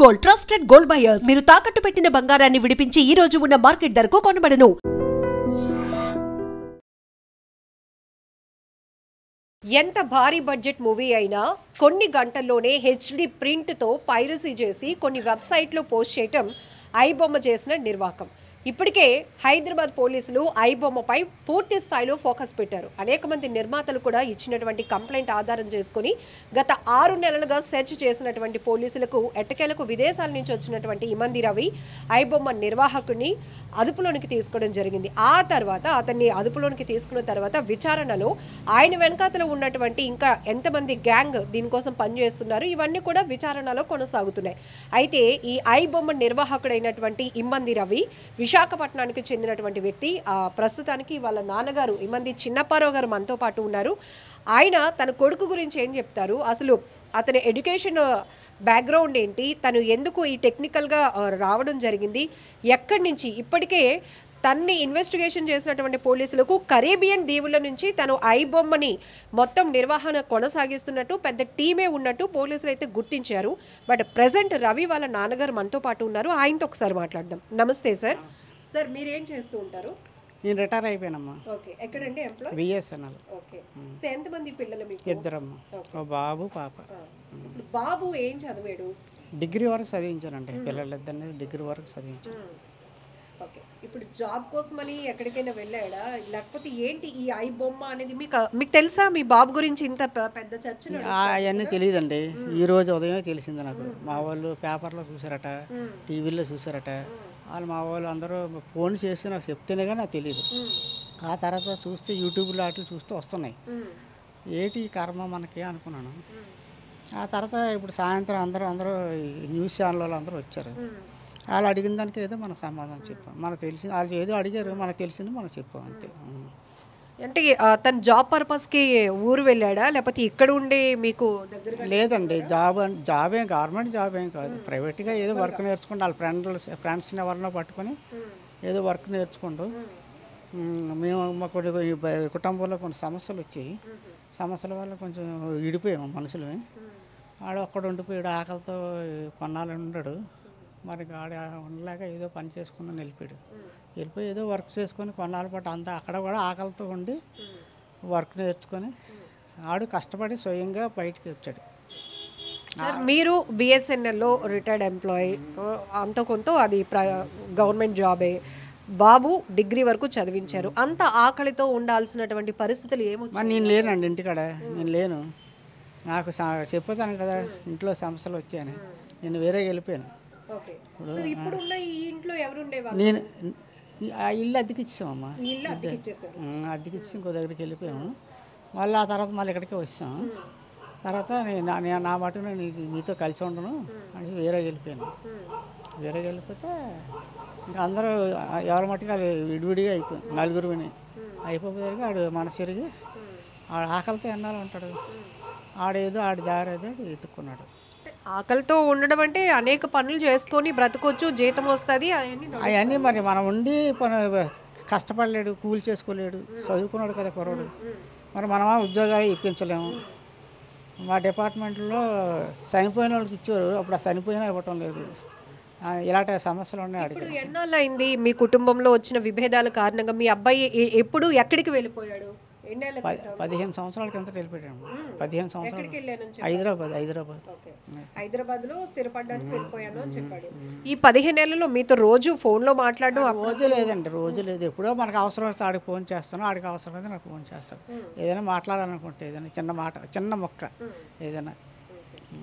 Gold trusted gold buyers మీరు తాకట్టు పెట్టిన బంగారాన్ని విడిపించి ఈ రోజు ఉన్న మార్కెట్ ధరకు కొనబడను. ఎంత భారీ బడ్జెట్ మూవీ అయినా కొన్ని గంటల్లోనే హెచ్డి ప్రింట్తో పైరసీ చేసి కొన్ని వెబ్సైట్లో పోస్ట్ చేయటం ఐబొమ్మ చేసిన నిర్వాకం. ఇప్పటికే హైదరాబాద్ పోలీసులు ఐబొమ్మపై పూర్తి స్థాయిలో ఫోకస్ పెట్టారు. అనేక మంది నిర్మాతలు కూడా ఇచ్చినటువంటి కంప్లైంట్ ఆధారం చేసుకుని గత 6 నెలలుగా సెర్చ్ చేసినటువంటి పోలీసులకు ఎట్టకేలకు విదేశాల నుంచి వచ్చినటువంటి ఇమంది రవి ఐబొమ్మ నిర్వాహకుడిని అదుపులోనికి తీసుకోవడం జరిగింది. ఆ తర్వాత అతన్ని అదుపులోనికి తీసుకున్న తర్వాత విచారణలో ఆయన వెనకాతలో ఉన్నటువంటి ఇంకా ఎంతమంది గ్యాంగ్ దీనికోసం పనిచేస్తున్నారు ఇవన్నీ కూడా విచారణలో కొనసాగుతున్నాయి. అయితే ఈ ఐబొమ్మ నిర్వాహకుడైనటువంటి ఇమ్మంది రవి విశాఖపట్నానికి చెందినటువంటి వ్యక్తి. ప్రస్తుతానికి వాళ్ళ నాన్నగారు ఇమ్మంది చిన్నప్పారావు గారు మనతో పాటు ఉన్నారు. ఆయన తన కొడుకు గురించి ఏం చెప్తారు, అసలు అతని ఎడ్యుకేషన్ బ్యాక్గ్రౌండ్ ఏంటి, తను ఎందుకు ఈ టెక్నికల్గా రావడం జరిగింది, ఎక్కడి నుంచి ఇప్పటికే తన్ని ఇన్వెస్టిగేషన్ చేసినటువంటి పోలీసులకు కరేబియన్ దీవుల నుంచి తను ఐబొమ్మని మొత్తం నిర్వహణ కొనసాగిస్తున్నట్టు పెద్ద టీమే ఉన్నట్టు పోలీసులు అయితే గుర్తించారు. బట్ ప్రజెంట్ రవి వాళ్ళ నాన్నగారు మనతో పాటు ఉన్నారు. ఆయనతో ఒకసారి మాట్లాడదాం. నమస్తే సార్. సార్ మీరేం చేస్తూ ఉంటారు? నేను రిటైర్ అయిపోయానమ్మా. ఓకే, ఎక్కడండి ఎంప్లాయ్? బిఎస్ఎన్ఎల్. ఓకే, సో ఎంతమంది పిల్లలు మీకు? ఇద్దరమ్మా, ఓ బాబు పాప. ఇప్పుడు బాబు ఏం చదివాడు? డిగ్రీ వరకు చదివించానండి. పిల్లలిద్దరిని డిగ్రీ వరకు చదివించాను. ఓకే, ఇప్పుడు జాబ్ కోసమని ఎక్కడికైనా వెళ్ళాడా, లేకపోతే ఏంటి ఈ ఐబొమ్మ అనేది మీకు తెలుసా? మీ బాబు గురించి ఇంత పెద్ద చర్చ అవన్నీ తెలియదండి. ఈ రోజు ఉదయమే తెలిసింది నాకు. మా వాళ్ళు పేపర్లో చూసారట, టీవీలో చూసారట. వాళ్ళు మా వాళ్ళు అందరూ ఫోన్ చేసి నాకు చెప్తేనే కానీ నాకు తెలియదు. ఆ తర్వాత చూస్తే యూట్యూబ్లో వాటిలో చూస్తే వస్తున్నాయి. ఏంటి కర్మ మనకి అనుకున్నాను. ఆ తర్వాత ఇప్పుడు సాయంత్రం అందరూ న్యూస్ ఛానల్ వాళ్ళు అందరూ వచ్చారు. వాళ్ళు అడిగిన దానికి ఏదో మన సమాధానం చెప్పాం. మనకు తెలిసింది వాళ్ళు ఏదో అడిగారు, మనకు తెలిసింది మనం చెప్పాం అంతే. అంటే తను జాబ్ పర్పస్కి ఊరు వెళ్ళాడా, లేకపోతే ఇక్కడ ఉండే మీకు దగ్గర? లేదండి, జాబ్ ఏం గవర్నమెంట్ జాబ్ ఏం కాదు, ప్రైవేట్గా ఏదో వర్క్ నేర్చుకుంటూ వాళ్ళ ఫ్రెండ్స్ని ఎవరినో పట్టుకొని ఏదో వర్క్ నేర్చుకుంటూ మేము మా కొన్ని కుటుంబంలో కొన్ని సమస్యలు వచ్చాయి. సమస్యల వల్ల కొంచెం విడిపోయాము మనుషులు. ఆడ ఒక్కడు ఉండిపోయాడు, ఆకలితో కొన్నాళ్ళు ఉన్నాడు. మరి ఆడ ఉండలేక ఏదో పని చేసుకుందని వెళ్ళిపోయి ఏదో వర్క్ చేసుకొని కొన్నాళ్ళ పాటు అంతా అక్కడ కూడా ఆకలితో ఉండి వర్క్ నేర్చుకొని ఆడు కష్టపడి స్వయంగా బయటికి వచ్చాడు. మీరు బిఎస్ఎన్ఎల్లో రిటైర్డ్ ఎంప్లాయీ, అంత కొంత అది గవర్నమెంట్ జాబే. బాబు డిగ్రీ వరకు చదివించారు. అంత ఆకలితో ఉండాల్సినటువంటి పరిస్థితులు ఏమొచ్చాయి? నేను లేనండి ఇంటికాడ, నేను లేను. నాకు చెప్పుతాను కదా ఇంట్లో సమస్యలు వచ్చాయని, నేను వేరే వెళ్ళిపోయాను. నేను ఆ ఇల్లు అద్దెకి ఇచ్చామమ్మా. అద్దెకి ఇచ్చి ఇంకో దగ్గరికి వెళ్ళిపోయాము. మళ్ళీ ఆ తర్వాత మళ్ళీ ఇక్కడికే వచ్చాము. తర్వాత నేను నా మటుకు నేను మీతో కలిసి ఉండను అని వేరే వెళ్ళిపోయాను. వేరే వెళ్ళిపోతే ఇంకా అందరూ ఎవరి మట్టుకు విడివిడిగా అయిపోయాం. నలుగురు అయిపోయేసరికి ఆడు మనసు తిరిగి ఆడు ఆకలితో ఎన్నాళ్ళు ఉంటాడు. ఆడేదో ఆడి దారి ఏదో ఎత్తుక్కున్నాడు. ఆకలితో ఉండడం అంటే అనేక పనులు చేసుకొని బ్రతకొచ్చు, జీతం వస్తుంది, అవన్నీ మరి మనం ఉండి కష్టపడలేడు, కూలి చేసుకోలేడు, చదువుకున్నాడు కదా కుర్రాడు. మరి మనమా ఉద్యోగాలు ఇప్పించలేము. మా డిపార్ట్మెంట్లో చనిపోయిన వాళ్ళకి ఇచ్చారు, అప్పుడు ఆ చనిపోయినా ఇవ్వటం లేదు. ఇలాంటి సమస్యలు ఉన్నాయి. అడిగి ఎన్నాళ్ళు అయింది మీ కుటుంబంలో వచ్చిన విభేదాల కారణంగా మీ అబ్బాయి ఎప్పుడు ఎక్కడికి వెళ్ళిపోయాడు? 15 సంవత్సరాల కింద వెళ్ళిపోయాడు. 15 సంవత్సరాలు హైదరాబాద్లో స్థిరపడడానికి వెళ్ళిపోయాను అని చెప్పాడు. ఈ 15 నెలల్లో మీతో రోజు ఫోన్లో మాట్లాడడం? రోజు లేదండి, రోజు లేదు. ఎప్పుడో మనకు అవసరం వస్తే ఆడికి ఫోన్ చేస్తాను, ఆడికి అవసరం అయితే నాకు ఫోన్ చేస్తాను. ఏదైనా మాట్లాడాలనుకుంటే ఏదైనా చిన్న మాట, చిన్న మొక్క ఏదైనా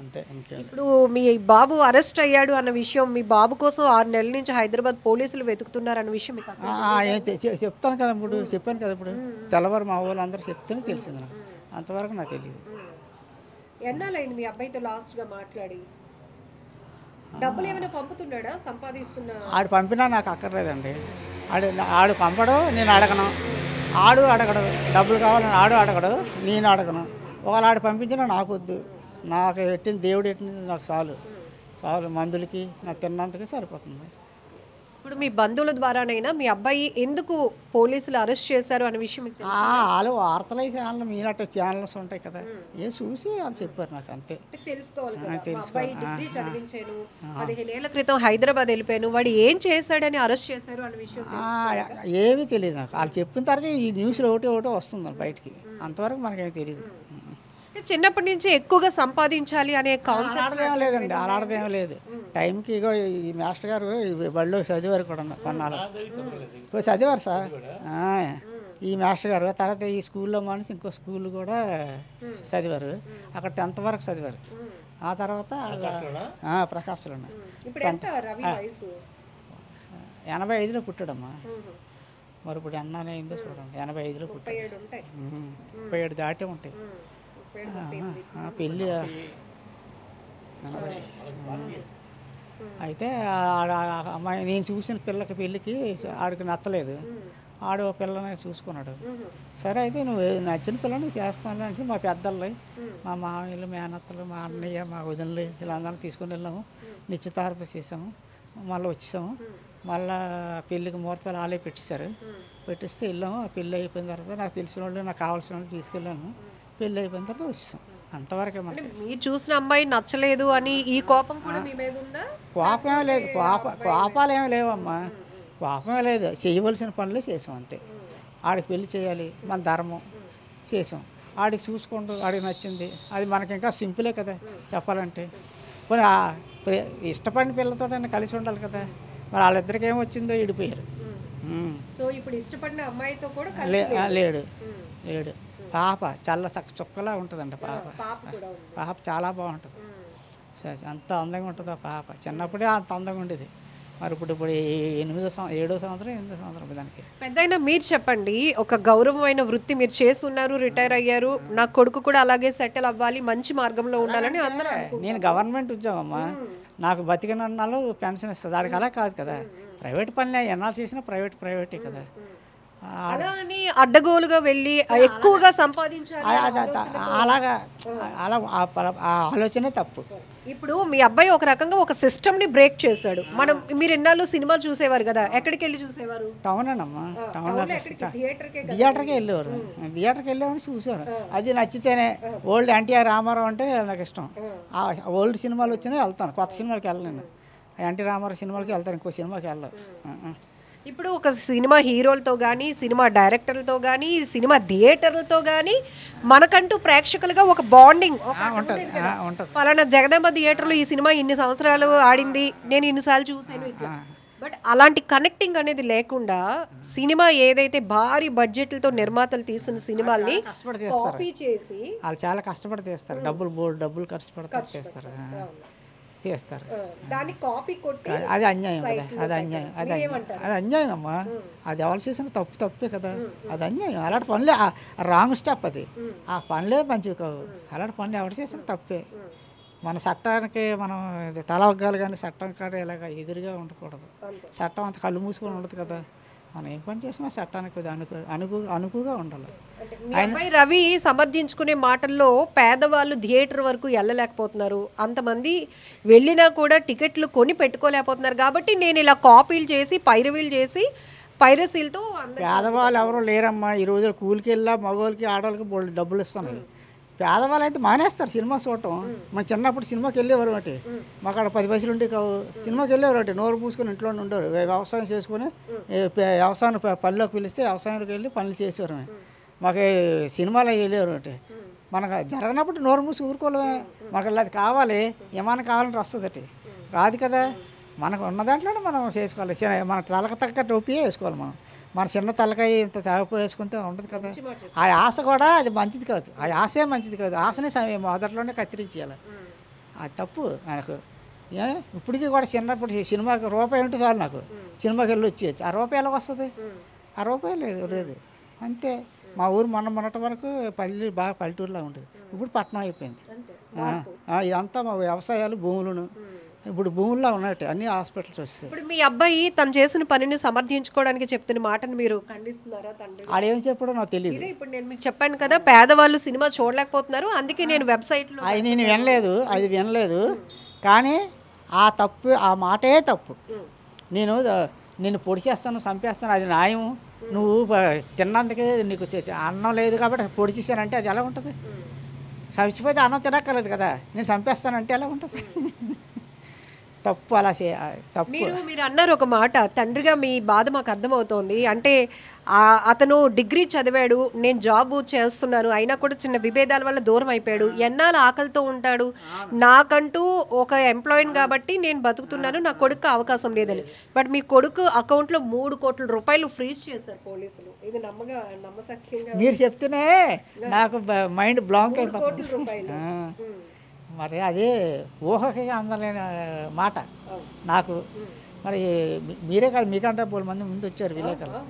అంతే. ఇంకేం. ఇప్పుడు మీ బాబు అరెస్ట్ అయ్యాడు అన్న విషయం, మీ బాబు కోసం 6 నెలల నుంచి హైదరాబాద్ పోలీసులు వెతుకుతున్నారు అన్న విషయం మీకు చెప్తాను కదా, ఇప్పుడు చెప్పాను కదా. ఇప్పుడు తెల్లవారు మా వాళ్ళు అందరూ చెప్తేనే తెలిసింది నాకు, అంతవరకు నాకు తెలియదు. ఎన్నాళ్ళైంది మీ అబ్బాయితో లాస్ట్గా మాట్లాడి? డబ్బులు ఏమైనా పంపుతున్నాడా, సంపాదిస్తున్నా? ఆడు పంపినా నాకు అక్కర్లేదండి. ఆడు పంపడు, నేను అడగను. ఆడు అడగడు, డబ్బులు కావాలని ఆడు అడగడు, నేను అడగను. ఒకవేళ ఆడు పంపించినా నాకు వద్దు. నాకు ఎట్టింది దేవుడు ఎట్టింది నాకు చాలు మందులకి నాకు తిన్నంతకి సరిపోతుంది. ఇప్పుడు మీ బంధువుల ద్వారానైనా మీ అబ్బాయి ఎందుకు పోలీసులు అరెస్ట్ చేశారు అనే విషయం మీకు తెలుసా? వాళ్ళు వార్తల ఛానల్ మీనట్టు ఛానల్స్ ఉంటాయి కదా, ఏ చూసి వాళ్ళు చెప్పారు నాకు అంతే. అంటే తెలుసుకోవాలి కదా, మా తెలుసుకోవాలి. అబ్బాయి డిగ్రీ చదివించాను 15 ఏళ్ల క్రితం హైదరాబాద్ వెళ్ళిపోయాను, వాడు ఏం చేశాడని అరెస్ట్ చేశారు అనే విషయం ఏమీ తెలియదు నాకు. వాళ్ళు చెప్పిన తర్వాత ఈ న్యూస్లో ఒకటి వస్తుంది బయటికి, అంతవరకు మనకేమీ తెలియదు. అంటే చిన్నప్పటి నుంచి ఎక్కువగా సంపాదించాలి అనే కాన్సెప్ట్ అలాడదేం లేదండి, అలాడదేం లేదు. టైంకి ఇగో ఈ మాస్టర్ గారు ఈ బడిలో చదివారు కూడా కొన్నాళ్ళు చదివారు సార్. ఈ మాస్టర్ గారు తర్వాత ఈ స్కూల్లో మనిషి ఇంకో స్కూల్ కూడా చదివారు, అక్కడ 10th వరకు చదివారు. ఆ తర్వాత ప్రకాశ్లో ఇప్పుడు ఎంత రవి వయసు? 85లో పుట్టాడమ్మా. మరి ఇప్పుడు ఎన్నానే అయిందో చూడండి, 85లో పుట్టాడు. 37 ఉంటాయి. 37 దాటే ఉంటాయి. పెళ్ళి అయితే అమ్మాయి నేను చూసిన పిల్లకి పెళ్ళికి ఆడికి నచ్చలేదు, ఆడు పిల్లని చూసుకున్నాడు. సరే అయితే నువ్వు నచ్చిన పిల్లని చేస్తాను అనేసి మా పెద్దలు, మా మామయ్యలు, మేనత్తలు, మా అన్నయ్య, మా వదినలు వీళ్ళందరం తీసుకుని వెళ్ళాము. నిశ్చితార్థం చేసాము, మళ్ళీ వచ్చేసాము. మళ్ళీ పెళ్ళికి ముహూర్తాలు వాళ్ళే పెట్టేశారు. పెట్టిస్తే వెళ్ళాము. పెళ్ళి అయిపోయిన తర్వాత నాకు తెలిసిన వాళ్ళు, నాకు కావాల్సిన వాళ్ళు తీసుకెళ్ళాను. పెళ్ళి అయిపోయిన తర్వాత వచ్చేసాం. అంతవరకే మనకి. మీరు చూసిన అమ్మాయి నచ్చలేదు అని ఈ కోపం కూడా మీ మీద ఉందా? కోపమే లేదు, కోపాలు ఏమీ లేవమ్మా, కోపమే లేదు. చేయవలసిన పనులు చేసాం అంతే. ఆడికి పెళ్లి చేయాలి, మన ధర్మం చేసాం. ఆడికి చూసుకుంటూ ఆడికి నచ్చింది, అది మనకి ఇంకా సింపులే కదా చెప్పాలంటే. పోనీ ఇష్టపడిన పిల్లతో కలిసి ఉండాలి కదా. మరి వాళ్ళిద్దరికి ఏమొచ్చిందో విడిపోయారు. సో ఇప్పుడు ఇష్టపడిన అమ్మాయితో కూడా లేడు లేడు. పాప చాలా చుక్కలా ఉంటుందండి. పాప చాలా బాగుంటుంది, అంత అందంగా ఉంటుంది ఆ పాప. చిన్నప్పుడే అంత అందంగా ఉండేది. మరి ఇప్పుడు 7వ సంవత్సరం దానికి. పెద్దయినా మీరు చెప్పండి, ఒక గౌరవమైన వృత్తి మీరు చేస్తున్నారు, రిటైర్ అయ్యారు, నా కొడుకు కూడా అలాగే సెటిల్ అవ్వాలి, మంచి మార్గంలో ఉండాలని అందరూ. నేను గవర్నమెంట్ ఉద్యోగం అమ్మా, నాకు బతికినన్నాళ్ళు పెన్షన్ ఇస్తుంది. దానికి అలా కాదు కదా, ప్రైవేట్ పనులే ఎన్నాళ్ళు చేసినా ప్రైవేటే కదా. అలా అని అడ్డగోలుగా వెళ్ళి ఎక్కువగా సంపాదించాలి అలాగా అలా ఆ ఆలోచనే తప్పు. ఇప్పుడు మీ అబ్బాయి ఒక రకంగా ఒక సిస్టమ్ ని బ్రేక్ చేశాడు. మీరు ఎన్నాళ్ళు సినిమాలు చూసేవారు కదా, ఎక్కడికి వెళ్ళి చూసేవారు? టౌన్ అమ్మా, థియేటర్కి వెళ్ళేవారు. థియేటర్కి వెళ్ళేవారు, చూసేవారు. అది నచ్చితేనే. ఓల్డ్ ఎన్టీఆర్ రామారావు అంటే నాకు ఇష్టం. ఆ ఓల్డ్ సినిమాలు వచ్చినా వెళ్తాను, కొత్త సినిమాకి వెళ్ళను. ఎన్టీ రామారావు సినిమాలకి వెళ్తాను, ఇంకో సినిమాకి వెళ్ళను. ఇప్పుడు ఒక సినిమా హీరోలతో కానీ, సినిమా డైరెక్టర్లతో కానీ, సినిమా థియేటర్లతో కానీ మనకంటూ ప్రేక్షకులుగా ఒక బాండింగ్ ఉంటుంది. పలానా జగదాంబ థియేటర్లో ఈ సినిమా ఇన్ని సంవత్సరాలు ఆడింది, నేను ఇన్నిసార్లు చూసాను. బట్ అలాంటి కనెక్టింగ్ అనేది లేకుండా సినిమా ఏదైతే భారీ బడ్జెట్లతో నిర్మాతలు తీసిన సినిమాల్ని కాపీ చేసి వాళ్ళు చాలా కష్టపడి తీస్తారు. డబ్బులు ఖర్చు పెడతారు, చేస్తారు. దాన్ని కాపీ కొట్టి అది అన్యాయం కదా, అది అన్యాయం అమ్మా. అది ఎవరు చేసిన తప్పే కదా, అది అన్యాయం. అలాంటి పనులే రాంగ్ స్టెప్. అది ఆ పనులే మంచివి కావు. అలాంటి పనులు ఎవరు చేసిన తప్పే. మన చట్టానికి మనం తల ఒగ్గాలి, కానీ చట్టం కాడ ఇలాగ ఎదురుగా ఉండకూడదు. చట్టం అంత కళ్ళు మూసుకొని ఉండదు కదా. మనం ఏం పని చేసినా చట్టానికి అనుకుగా ఉండాలి. అబ్బాయి రవి సమర్థించుకునే మాటల్లో పేదవాళ్ళు థియేటర్ వరకు వెళ్ళలేకపోతున్నారు, అంతమంది వెళ్ళినా కూడా టికెట్లు కొని పెట్టుకోలేకపోతున్నారు, కాబట్టి నేను ఇలా కాపీలు చేసి పైరసీలతో. పేదవాళ్ళు ఎవరు లేరమ్మా ఈ రోజు. కూలికి వెళ్ళా మగవాళ్ళకి ఆడవాళ్ళకి డబ్బులు ఇస్తున్నాయి. పేదవాళ్ళు అయితే మానేస్తారు సినిమా చూడటం. మన చిన్నప్పుడు సినిమాకి వెళ్ళేవారు అంటే, మాకు అక్కడ 10 పైసలు ఉంటే కావు. సినిమాకి వెళ్ళేవారు అంటే నోరు పూసుకొని ఇంట్లోనే ఉండేవారు. వ్యవసాయం చేసుకుని వ్యవసాయం పనిలోకి పిలిస్తే వ్యవసాయంలోకి వెళ్ళి పనులు చేసేవారు. మాకు సినిమాలో వెళ్ళేవారు అంటే, మనకు జరగనప్పుడు నోరు మూసి ఊరుకోలేమే. మనకు అది కావాలి, ఏమైనా కావాలంటే వస్తుంది రాదు కదా. మనకు ఉన్న దాంట్లోనే మనం చేసుకోవాలి. మన తలకు తగ్గ టోపీ వేసుకోవాలి. మన చిన్న తలకాయ ఇంత తేప వేసుకుంటే ఉండదు కదా. ఆ ఆశ కూడా అది మంచిది కాదు. ఆ ఆశే మంచిది కాదు. ఆశనే మొదట్లోనే కత్తిరించేయాలి. అది తప్పు నాకు. ఇప్పటికీ కూడా చిన్నప్పుడు సినిమాకి రూపాయి ఉంటే చాలు, నాకు సినిమాకి వెళ్ళి వచ్చేయచ్చు. ఆ రూపాయి ఎలా వస్తుంది? ఆ రూపాయి లేదు అంతే. మా ఊరు మొన్నటి వరకు బాగా పల్లెటూరులో ఉండేది, ఇప్పుడు పట్టణం అయిపోయింది. ఇదంతా మా వ్యవసాయాలు, భూములను. ఇప్పుడు భూముల్లో ఉన్నట్టు అన్ని హాస్పిటల్స్ వస్తాయి. ఇప్పుడు మీ అబ్బాయి తను చేసిన పనిని సమర్థించుకోవడానికి చెప్తున్న మాటను మీరు ఖండిస్తున్నారా? తండ్రి ఆడేం చెప్పడో నాకు తెలియదు. ఇప్పుడు నేను మీకు చెప్పాను కదా, పేదవాళ్ళు సినిమా చూడలేకపోతున్నారు, అందుకే నేను వెబ్సైట్లో నేను వినలేదు. కానీ ఆ మాటే తప్పు. నేను నిన్ను పొడి చేస్తాను చంపేస్తాను అది న్యాయం, నువ్వు తిన్నందుకే నీకు అన్నం లేదు కాబట్టి పొడి చేశానంటే అది ఎలా ఉంటుంది? చచ్చిపోతే అన్నం తినక్కర్లేదు కదా, నేను చంపేస్తానంటే ఎలా ఉంటుంది? తప్పు, అలా తప్పు. మీరు అన్నారు ఒక మాట, తండ్రిగా మీ బాధ మాకు అర్థమవుతోంది. అంటే అతను డిగ్రీ చదివాడు, నేను జాబ్ చేస్తున్నాను, అయినా కూడా చిన్న విభేదాల వల్ల దూరం అయిపోయాడు, ఎన్నాళ్ళు ఆకలితో ఉంటాడు, నాకంటూ ఒక ఎంప్లాయీని కాబట్టి నేను బతుకుతున్నాను, నా కొడుకు అవకాశం లేదని. బట్ మీ కొడుకు అకౌంట్లో 3 కోట్ల రూపాయలు ఫ్రీజ్ చేశారు పోలీసులు. ఇది నమ్మసక్యంగా మీరు చెప్తేనే నాకు మైండ్ బ్లాంక్ అయిపోతుంది. రూపాయలు మరి అదే ఊహకి అందలేని మాట నాకు. మరి మీరే కాదు, మీకంటే 3 మంది ముందు వచ్చారు విలేకరులు,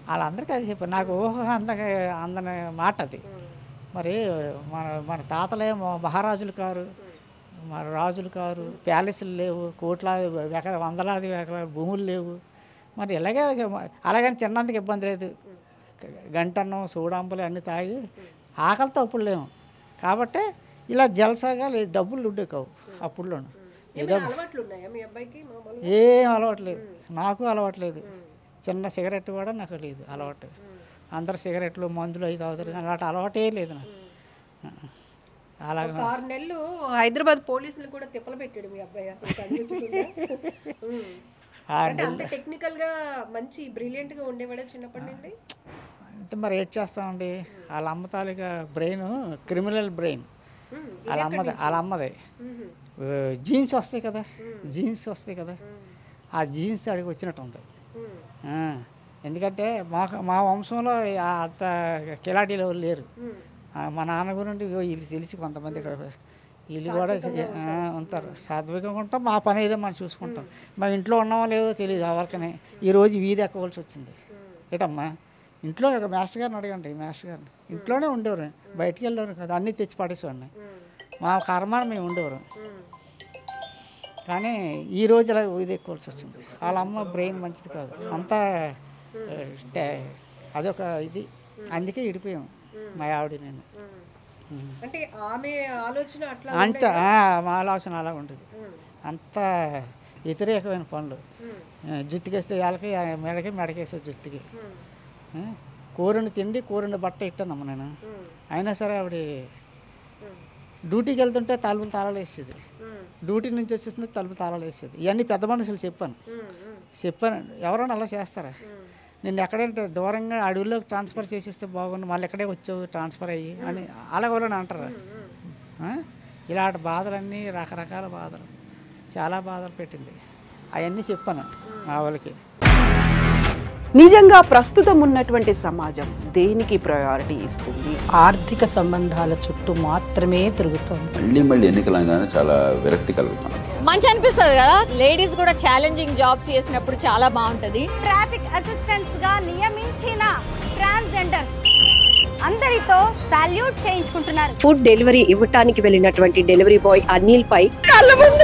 వాళ్ళందరికీ అది చెప్పారు. నాకు ఊహ అందని మాట అది. మరి మన తాతలే మహారాజులు కారు, మన రాజులు కారు, ప్యాలెస్లు లేవు, కోట్లాది వందలాది ఎకరాల భూములు లేవు. మరి అలాగని తిన్నందుకు ఇబ్బంది లేదు. గంటన్నం సూడాంబులు అన్నీ తాగి ఆకలితో అప్పుడు లేవు కాబట్టి ఇలా జలసాగా లేదు, డబ్బులు ఉండేకావు అప్పుడులోను. ఏదో ఏం అలవాట్లేదు, నాకు అలవాట్లేదు. చిన్న సిగరెట్ కూడా నాకు లేదు అలవాటు. అందరు సిగరెట్లు మందులు అవి తాగుతారు, అలాంటి అలవాటే లేదు నాకు. అలాగే 6 నెలలు హైదరాబాద్ పోలీసులు కూడా తిప్పలు పెట్టాడు మీ అబ్బాయి. అసలు అంత టెక్నికల్గా మంచి బ్రిలియంట్గా ఉండేవాడే చిన్నప్పటి నుండి. అంటే మరి ఏం చేస్తామండి, వాళ్ళ అమ్మ తాలూకా బ్రెయిన్ క్రిమినల్ బ్రెయిన్. వాళ్ళ అమ్మది జీన్స్ వస్తాయి కదా, ఆ జీన్స్ అడిగి వచ్చినట్టు ఉంది. ఎందుకంటే మా వంశంలో అంత కిలాడీలు ఎవరు లేరు. మా నాన్న గురించి వీళ్ళు తెలిసి కొంతమంది ఇక్కడ వీళ్ళు కూడా ఉంటారు. సాత్వికంగా ఉంటాం, మా పని ఏదో మనం చూసుకుంటాం. మా ఇంట్లో ఉన్నామో లేదో తెలియదు ఎవరికనే. ఈరోజు వీధి ఎక్కవలసి వచ్చింది. ఏటమ్మా ఇంట్లో మాస్టర్ గారిని అడగండి, మాస్టర్ గారిని. ఇంట్లోనే ఉండేవారు, బయటికి వెళ్ళేవారు కదా, అన్నీ తెచ్చి పడేసేవాడిని. మా కర్మాన్ని మేము ఉండేవారు. కానీ ఈరోజు ఇలా ఇది ఎక్కవలసి వచ్చింది. వాళ్ళ అమ్మ బ్రెయిన్ మంచిది కాదు, అంతా అదొక ఇది. అందుకే విడిపోయాం మా ఆవిడ నేను. అంటే ఆమె ఆలోచన అట్లా అంత మా ఆలోచన అలా ఉంటుంది. అంత వ్యతిరేకమైన పనులు. జుత్తుకేస్తే వాళ్ళకి మెడకేస్తే జుత్తుకి. కూరని తిండి కూరని బట్ట ఇట్టానమ్మ నేను. అయినా సరే ఆవిడ డ్యూటీకి వెళ్తుంటే తలుపులు తాళాలు వేసేది, డ్యూటీ నుంచి వచ్చేసింది తలుపులు తాళాలు వేసేది. ఇవన్నీ పెద్ద మనుషులు చెప్పాను. ఎవరైనా అలా చేస్తారా? నిన్ను ఎక్కడంటే దూరంగా అడవుల్లోకి ట్రాన్స్ఫర్ చేసేస్తే బాగుండు, మళ్ళీ ఎక్కడే వచ్చావు ట్రాన్స్ఫర్ అయ్యి అని అలాగోలని అంటారు. ఇలాంటి బాధలన్నీ రకరకాల బాధలు, చాలా బాధలు పెట్టింది. అవన్నీ చెప్పాను మా వాళ్ళకి. నిజంగా ప్రస్తుతం ఉన్నటువంటి సమాజం దేనికి ప్రయారిటీ ఇస్తుంది? ఆర్థిక సంబంధాల చుట్టూ మాత్రమే తిరుగుతుంది. మళ్ళీ ఎన్నికలంగానే చాలా విరక్తి కలుగుతాను. మంచి అనిపిస్తుంది కదా, లేడీస్ కూడా ఛాలెంజింగ్ జాబ్స్ చేసినప్పుడు చాలా బాగుంటది. ట్రాఫిక్ అసిస్టెంట్స్ గా నియమించిన ట్రాన్స్జెండర్స్ అందరితో సాల్యూట్ చేయించుకుంటున్నారు. ఫుడ్ డెలివరీ ఇవ్వటానికి వెళ్ళినటువంటి డెలివరీ బాయ్ అనిల్ పై కళ్ళ ముందు